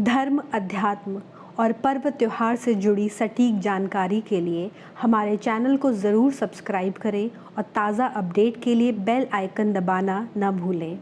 धर्म, अध्यात्म और पर्व त्योहार से जुड़ी सटीक जानकारी के लिए हमारे चैनल को ज़रूर सब्सक्राइब करें और ताज़ा अपडेट के लिए बेल आइकन दबाना न भूलें।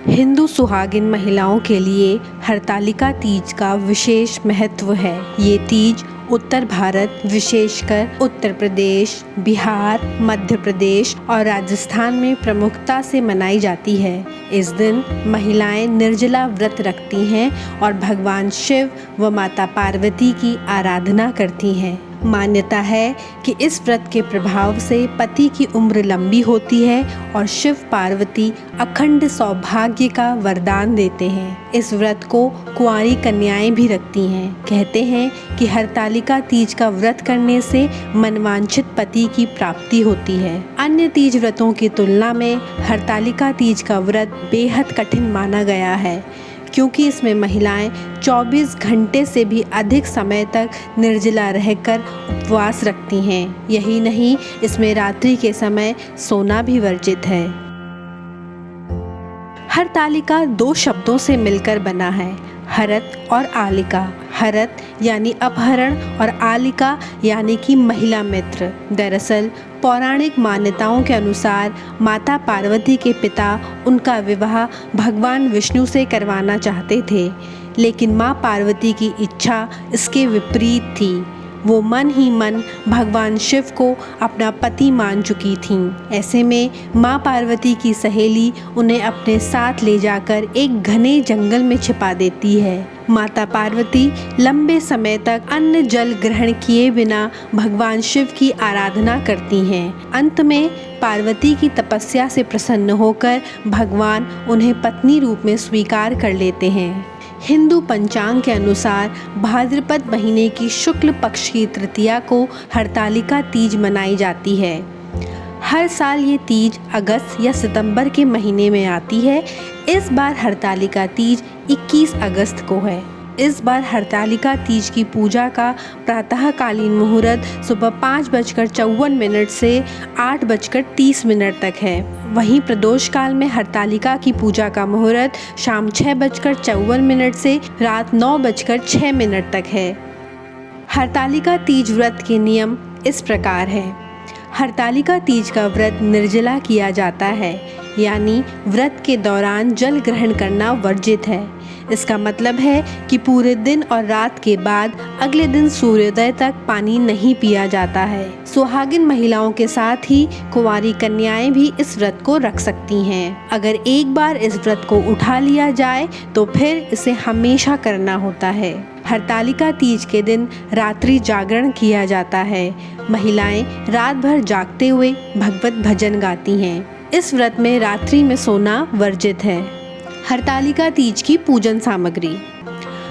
हिंदू सुहागिन महिलाओं के लिए हरतालिका तीज का विशेष महत्व है। ये तीज उत्तर भारत, विशेषकर उत्तर प्रदेश, बिहार, मध्य प्रदेश और राजस्थान में प्रमुखता से मनाई जाती है। इस दिन महिलाएं निर्जला व्रत रखती हैं और भगवान शिव व माता पार्वती की आराधना करती हैं। मान्यता है कि इस व्रत के प्रभाव से पति की उम्र लंबी होती है और शिव पार्वती अखंड सौभाग्य का वरदान देते हैं। इस व्रत को कुंवारी कन्याएं भी रखती हैं। कहते हैं कि हरतालिका तीज का व्रत करने से मनवांछित पति की प्राप्ति होती है। अन्य तीज व्रतों की तुलना में हरतालिका तीज का व्रत बेहद कठिन माना गया है, क्योंकि इसमें महिलाएं 24 घंटे से भी अधिक समय तक निर्जला रहकर उपवास रखती हैं। यही नहीं, इसमें रात्रि के समय सोना भी वर्जित है। हरतालिका 2 शब्दों से मिलकर बना है, हरत और आलिका। हरत यानी अपहरण और आलिका यानी कि महिला मित्र। दरअसल पौराणिक मान्यताओं के अनुसार माता पार्वती के पिता उनका विवाह भगवान विष्णु से करवाना चाहते थे, लेकिन माँ पार्वती की इच्छा इसके विपरीत थी। वो मन ही मन भगवान शिव को अपना पति मान चुकी थीं। ऐसे में माँ पार्वती की सहेली उन्हें अपने साथ ले जाकर एक घने जंगल में छिपा देती है। माता पार्वती लंबे समय तक अन्न जल ग्रहण किए बिना भगवान शिव की आराधना करती हैं। अंत में पार्वती की तपस्या से प्रसन्न होकर भगवान उन्हें पत्नी रूप में स्वीकार कर लेते हैं। हिंदू पंचांग के अनुसार भाद्रपद महीने की शुक्ल पक्ष की तृतीया को हरतालिका तीज मनाई जाती है। हर साल ये तीज अगस्त या सितंबर के महीने में आती है। इस बार हरतालिका तीज 21 अगस्त को है। इस बार हरतालिका तीज की पूजा का प्रातःकालीन मुहूर्त सुबह 5:54 से 8:30 तक है। वहीं प्रदोष काल में हरतालिका की पूजा का मुहूर्त शाम 6:54 से रात 9:06 तक है। हरतालिका तीज व्रत के नियम इस प्रकार है। हरतालिका तीज का व्रत निर्जला किया जाता है, यानी व्रत के दौरान जल ग्रहण करना वर्जित है। इसका मतलब है कि पूरे दिन और रात के बाद अगले दिन सूर्योदय तक पानी नहीं पिया जाता है। सुहागिन महिलाओं के साथ ही कुंवारी कन्याएं भी इस व्रत को रख सकती हैं। अगर एक बार इस व्रत को उठा लिया जाए तो फिर इसे हमेशा करना होता है। हरतालिका तीज के दिन रात्रि जागरण किया जाता है। महिलाएं रात भर जागते हुए भगवत भजन गाती हैं। इस व्रत में रात्रि में सोना वर्जित है। हरतालिका तीज की पूजन सामग्री।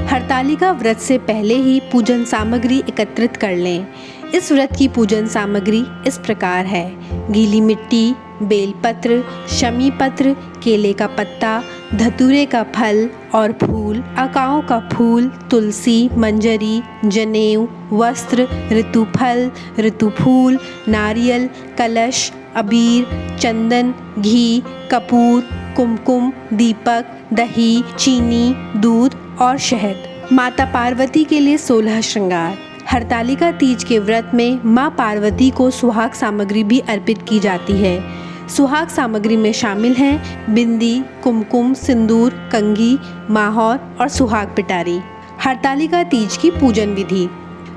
हरतालिका व्रत से पहले ही पूजन सामग्री एकत्रित कर लें। इस व्रत की पूजन सामग्री इस प्रकार है: गीली मिट्टी, बेलपत्र, शमी पत्र, केले का पत्ता, धतूरे का फल और फूल, अकाओं का फूल, तुलसी, मंजरी, जनेऊ, वस्त्र, ऋतुफल, ऋतुफूल, नारियल, कलश, अबीर, चंदन, घी, कपूर, कुमकुम, दीपक, दही, चीनी, दूध और शहद। माता पार्वती के लिए 16 श्रृंगार। हरतालिका तीज के व्रत में माँ पार्वती को सुहाग सामग्री भी अर्पित की जाती है। सुहाग सामग्री में शामिल हैं बिंदी, कुमकुम, सिंदूर, कंघी, माहौर और सुहाग पिटारी। हरतालिका तीज की पूजन विधि।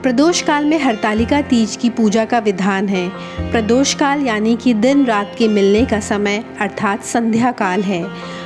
प्रदोष काल में हरतालिका तीज की पूजा का विधान है। प्रदोष काल यानी कि दिन रात के मिलने का समय अर्थात संध्या काल है।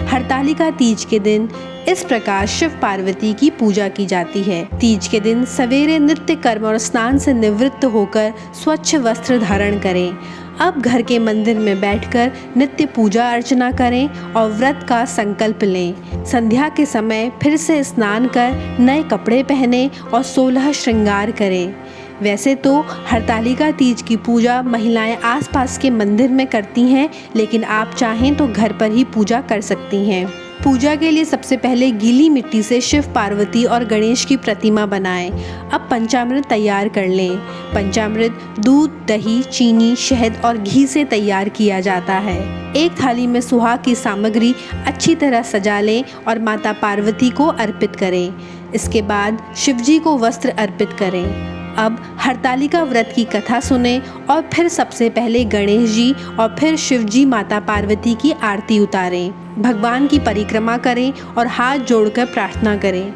हरतालिका तीज के दिन इस प्रकार शिव पार्वती की पूजा की जाती है। तीज के दिन सवेरे नित्य कर्म और स्नान से निवृत्त होकर स्वच्छ वस्त्र धारण करें। अब घर के मंदिर में बैठकर नित्य पूजा अर्चना करें और व्रत का संकल्प लें। संध्या के समय फिर से स्नान कर नए कपड़े पहने और 16 श्रृंगार करें। वैसे तो हरतालिका तीज की पूजा महिलाएं आसपास के मंदिर में करती हैं, लेकिन आप चाहें तो घर पर ही पूजा कर सकती हैं। पूजा के लिए सबसे पहले गीली मिट्टी से शिव, पार्वती और गणेश की प्रतिमा बनाएं। अब पंचामृत तैयार कर लें। पंचामृत दूध, दही, चीनी, शहद और घी से तैयार किया जाता है। एक थाली में सुहाग की सामग्री अच्छी तरह सजा लें और माता पार्वती को अर्पित करें। इसके बाद शिवजी को वस्त्र अर्पित करें। अब हरतालिका व्रत की कथा सुने और फिर सबसे पहले गणेश जी और फिर शिव जी, माता पार्वती की आरती उतारें। भगवान की परिक्रमा करें और हाथ जोड़कर प्रार्थना करें।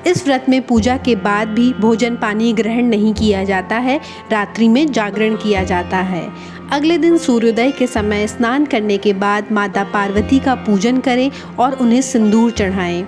इस व्रत में पूजा के बाद भी भोजन पानी ग्रहण नहीं किया जाता है। रात्रि में जागरण किया जाता है। अगले दिन सूर्योदय के समय स्नान करने के बाद माता पार्वती का पूजन करें और उन्हें सिंदूर चढ़ाएं।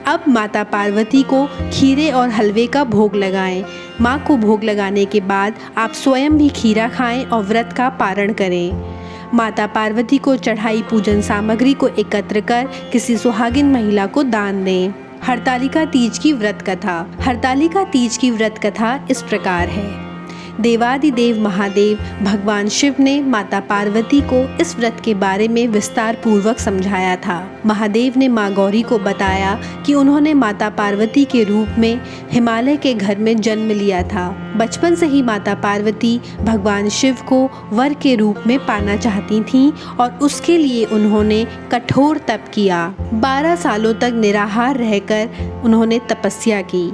अब माता पार्वती को खीरे और हलवे का भोग लगाएं। माँ को भोग लगाने के बाद आप स्वयं भी खीरा खाएं और व्रत का पारण करें। माता पार्वती को चढ़ाई पूजन सामग्री को एकत्र कर किसी सुहागिन महिला को दान दें। हरतालिका तीज की व्रत कथा। हरतालिका तीज की व्रत कथा इस प्रकार है। देवादिदेव महादेव भगवान शिव ने माता पार्वती को इस व्रत के बारे में विस्तार पूर्वक समझाया था। महादेव ने माँ गौरी को बताया कि उन्होंने माता पार्वती के रूप में हिमालय के घर में जन्म लिया था। बचपन से ही माता पार्वती भगवान शिव को वर के रूप में पाना चाहती थीं और उसके लिए उन्होंने कठोर तप किया। 12 सालों तक निराहार रहकर उन्होंने तपस्या की।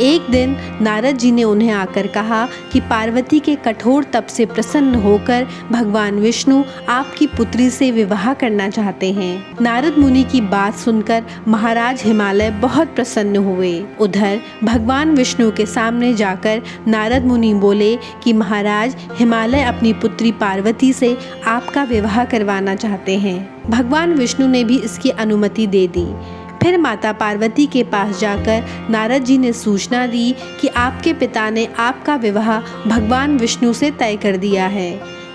एक दिन नारद जी ने उन्हें आकर कहा कि पार्वती के कठोर तप से प्रसन्न होकर भगवान विष्णु आपकी पुत्री से विवाह करना चाहते हैं। नारद मुनि की बात सुनकर महाराज हिमालय बहुत प्रसन्न हुए। उधर भगवान विष्णु के सामने जाकर नारद मुनि बोले कि महाराज, हिमालय अपनी पुत्री पार्वती से आपका विवाह करवाना चाहते हैं। भगवान विष्णु ने भी इसकी अनुमति दे दी। फिर माता पार्वती के पास जाकर नारद जी ने सूचना दी कि आपके पिता ने आपका विवाह भगवान विष्णु से तय कर दिया है।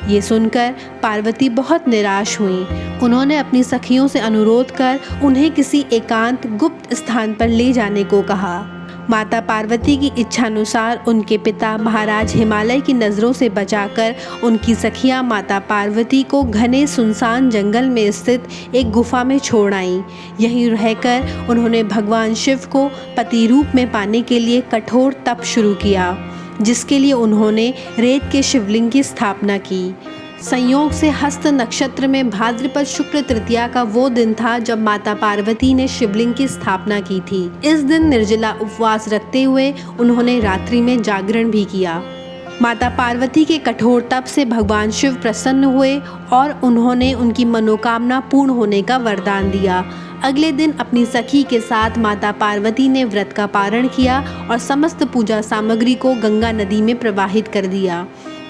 ये सुनकर पार्वती बहुत निराश हुई। उन्होंने अपनी सखियों से अनुरोध कर उन्हें किसी एकांत गुप्त स्थान पर ले जाने को कहा। माता पार्वती की इच्छानुसार उनके पिता महाराज हिमालय की नज़रों से बचाकर उनकी सखियां माता पार्वती को घने सुनसान जंगल में स्थित एक गुफा में छोड़ आईं। यहीं रहकर उन्होंने भगवान शिव को पति रूप में पाने के लिए कठोर तप शुरू किया, जिसके लिए उन्होंने रेत के शिवलिंग की स्थापना की। संयोग से हस्त नक्षत्र में भाद्रपद शुक्ल तृतीया का वो दिन था जब माता पार्वती ने शिवलिंग की स्थापना की थी। इस दिन निर्जला उपवास रखते हुए उन्होंने रात्रि में जागरण भी किया। माता पार्वती के कठोर तप से भगवान शिव प्रसन्न हुए और उन्होंने उनकी मनोकामना पूर्ण होने का वरदान दिया। अगले दिन अपनी सखी के साथ माता पार्वती ने व्रत का पारण किया और समस्त पूजा सामग्री को गंगा नदी में प्रवाहित कर दिया।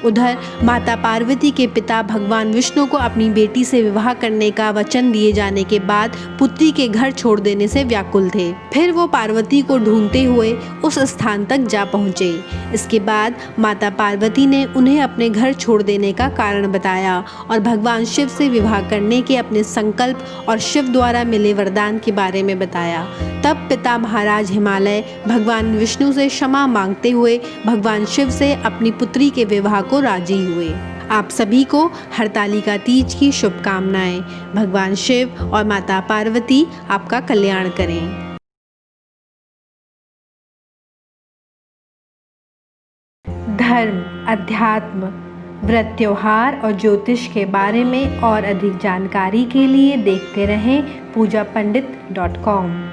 उधर माता पार्वती के पिता भगवान विष्णु को अपनी बेटी से विवाह करने का वचन दिए जाने के बाद पुत्री के घर छोड़ देने से व्याकुल थे। फिर वो पार्वती को ढूंढते हुए उस स्थान तक जा पहुँचे। इसके बाद माता पार्वती ने उन्हें अपने घर छोड़ देने का कारण बताया और भगवान शिव से विवाह करने के अपने संकल्प और शिव द्वारा मिले वरदान के बारे में बताया। तब पिता महाराज हिमालय भगवान विष्णु से क्षमा मांगते हुए भगवान शिव से अपनी पुत्री के विवाह को राजी हुए। आप सभी को हरतालिका तीज की शुभकामनाएं। भगवान शिव और माता पार्वती आपका कल्याण करें। धर्म, अध्यात्म, व्रत, त्योहार और ज्योतिष के बारे में और अधिक जानकारी के लिए देखते रहें पूजापंडित.com।